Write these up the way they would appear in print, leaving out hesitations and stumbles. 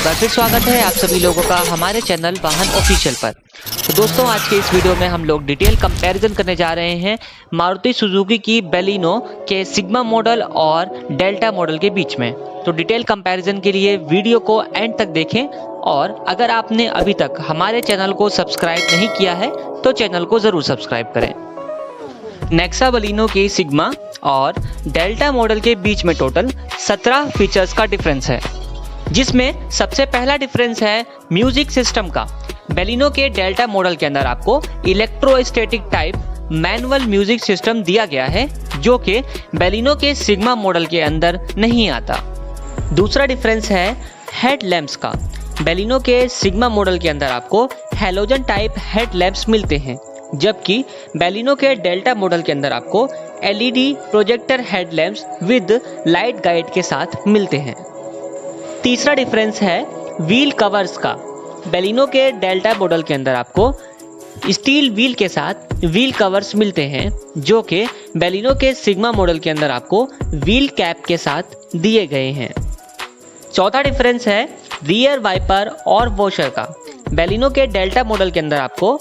बार फिर स्वागत है आप सभी लोगों का हमारे चैनल वाहन ऑफिशियल पर। तो दोस्तों आज के इस वीडियो में हम लोग डिटेल कंपैरिजन करने जा रहे हैं मारुति सुजुकी की बेलिनो के सिग्मा मॉडल और डेल्टा मॉडल के बीच में। तो डिटेल कंपैरिजन के लिए वीडियो को एंड तक देखें और अगर आपने अभी तक हमारे चैनल को सब्सक्राइब नहीं किया है तो चैनल को ज़रूर सब्सक्राइब करें। नेक्सा बेलिनो की सिग्मा और डेल्टा मॉडल के बीच में टोटल 17 फीचर्स का डिफरेंस है, जिसमें सबसे पहला डिफरेंस है म्यूजिक सिस्टम का। बेलिनो के डेल्टा मॉडल के अंदर आपको electrostatic type manual music system दिया गया है, जो कि बेलिनो के सिग्मा मॉडल के अंदर नहीं आता। दूसरा डिफरेंस है हेड लैंप्स का। बेलिनो के सिग्मा मॉडल के अंदर आपको हैलोजन टाइप हेड लैंप्स मिलते हैं, जबकि बेलिनो के डेल्टा मॉडल के अंदर आपको LED projector head lamps with light guide के साथ मिलते हैं। तीसरा डिफरेंस है व्हील कवर्स का। बेलिनो के डेल्टा मॉडल के अंदर आपको स्टील व्हील के साथ व्हील कवर्स मिलते हैं, जो कि बेलिनो के सिग्मा मॉडल के अंदर आपको व्हील कैप के साथ दिए गए हैं। चौथा डिफरेंस है रियर वाइपर और वॉशर का। बेलिनो के डेल्टा मॉडल के अंदर आपको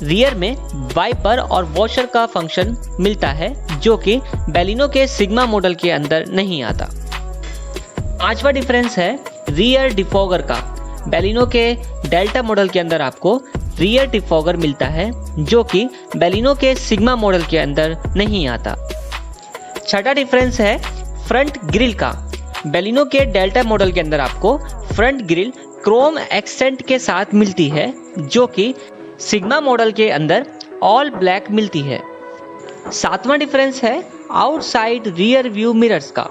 रियर में वाइपर और वॉशर का फंक्शन मिलता है, जो कि बेलिनो के सिग्मा मॉडल के अंदर नहीं आता। पांचवा डिफरेंस है रियर डिफॉगर का। बेलिनो के डेल्टा मॉडल के अंदर आपको रियर डिफॉगर मिलता है, जो कि बेलिनो के सिग्मा मॉडल के अंदर नहीं आता। छठा डिफरेंस है फ्रंट ग्रिल का। बेलिनो के डेल्टा मॉडल के अंदर आपको फ्रंट ग्रिल क्रोम एक्सेंट के साथ मिलती है, जो कि सिग्मा मॉडल के अंदर ऑल ब्लैक मिलती है। सातवां डिफरेंस है आउटसाइड रियर व्यू मिरर्स का।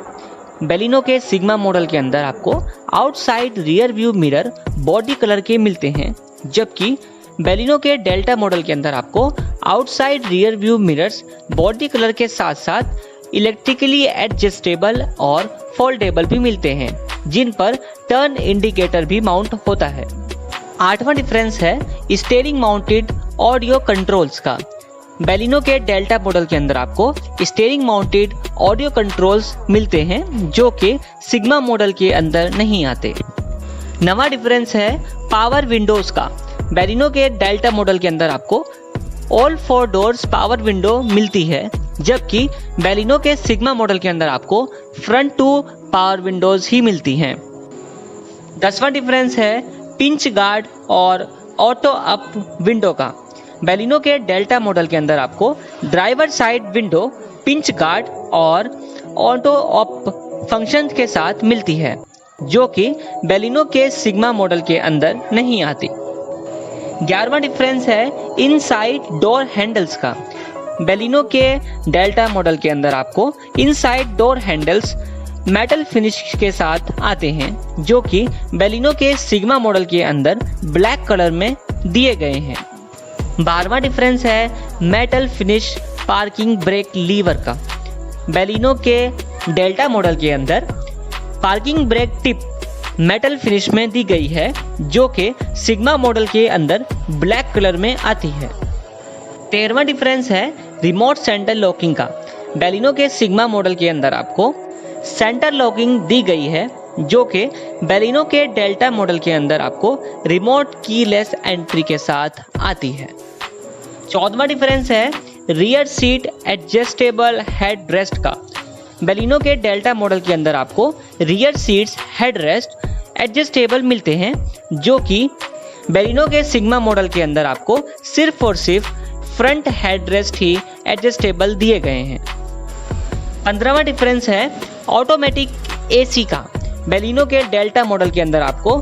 बेलिनो के सिग्मा मॉडल के अंदर आपको outside rear view mirror body colour के मिलते हैं, जबकि बेलिनो के डेल्टा मॉडल के अंदर आपको outside rear view mirrors body colour के साथ साथ इलेक्ट्रिकली एडजस्टेबल और फोल्डेबल भी मिलते हैं, जिन पर टर्न इंडिकेटर भी माउंट होता है। आठवां डिफरेंस है स्टीयरिंग माउंटेड ऑडियो कंट्रोल्स का। बेलिनो के डेल्टा मॉडल के अंदर आपको स्टीयरिंग माउंटेड ऑडियो कंट्रोल्स मिलते हैं, जो कि सिग्मा मॉडल के अंदर नहीं आते। नवा डिफरेंस है पावर विंडोज का। बेलिनो के डेल्टा मॉडल के अंदर आपको ऑल 4 डोर्स पावर विंडो मिलती है, जबकि बेलिनो के सिग्मा मॉडल के अंदर आपको फ्रंट 2 पावर विंडोज ही मिलती हैं। 10वां डिफरेंस है पिंच गार्ड और ऑटो अप विंडो का। बेलिनो के डेल्टा मॉडल के अंदर आपको driver side window pinch guard और ऑटो अप फंक्शन के साथ मिलती है, जो कि बेलिनो के सिग्मा मॉडल के अंदर नहीं आती। 11वां डिफरेंस है इनसाइड डोर हैंडल्स का। बेलिनो के डेल्टा मॉडल के अंदर आपको inside door handles metal finish के साथ आते हैं, जो कि बेलिनो के सिग्मा मॉडल के अंदर ब्लैक कलर में दिए गए हैं। 12वां डिफरेंस है metal finish parking brake lever का। बेलिनो के डेल्टा मॉडल के अंदर parking brake tip metal finish में दी गई है, जो कि सिग्मा मॉडल के अंदर ब्लैक कलर में आती है। 13वां डिफरेंस है रिमोट सेंटर लॉकिंग का। बेलिनो के सिग्मा मॉडल के अंदर आपको सेंटर लॉकिंग दी गई है, जो कि बेलिनो के डेल्टा मॉडल के अंदर आपको रिमोट कीलेस एंट्री के साथ आती है। 14वां डिफरेंस है rear seat adjustable head rest का। बेलिनो के डेल्टा मॉडल के अंदर आपको rear seats head rest adjustable मिलते हैं, जो कि बेलिनो के सिग्मा मॉडल के अंदर आपको सिर्फ और सिर्फ फ्रंट हेड रेस्ट ही एडजस्टेबल दिए गए हैं। 15वां डिफरेंस है ऑटोमेटिक एसी का। बेलिनो के डेल्टा मॉडल के अंदर आपको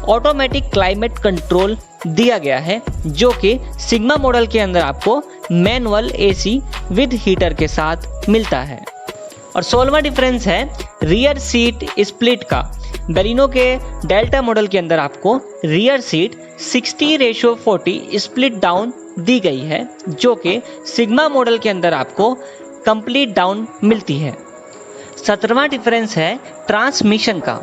ऑटोमेटिक क्लाइमेट कंट्रोल दिया गया है, जो कि सिग्मा मॉडल के अंदर आपको मैनुअल एसी विद हीटर के साथ मिलता है। और 16वां डिफरेंस है रियर सीट स्प्लिट का। बेलिनो के डेल्टा मॉडल के अंदर आपको rear seat 60:40 split down the गई है, जो कि सिग्मा मॉडल के अंदर आपको कंप्लीट डाउन मिलती है। 17वां डिफरेंस है ट्रांसमिशन का।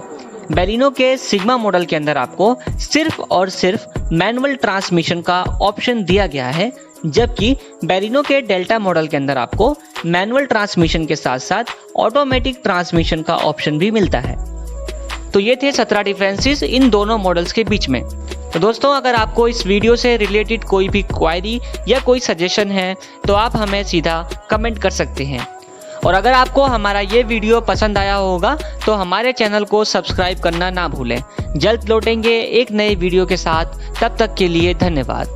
बेलिनो के सिग्मा मॉडल के अंदर आपको सिर्फ और सिर्फ मैनुअल ट्रांसमिशन का ऑप्शन दिया गया है, जबकि बेलिनो के डेल्टा मॉडल के अंदर आपको मैनुअल ट्रांसमिशन के साथ साथ ऑटोमेटिक ट्रांसमिशन का ऑप्शन भी मिलता है। तो ये थे 17 डिफरेंसेस इन दोनों मॉडल्स के बीच में। तो दोस्तों अगर आपको इस वीडियो से रिलेटेड कोई भी क्वेरी या कोई सजेशन है तो आप हमें सीधा कमेंट कर सकते हैं। और अगर आपको हमारा ये वीडियो पसंद आया होगा तो हमारे चैनल को सब्सक्राइब करना ना भूलें। जल्द लौटेंगे एक नए वीडियो के साथ, तब तक के लिए धन्यवाद।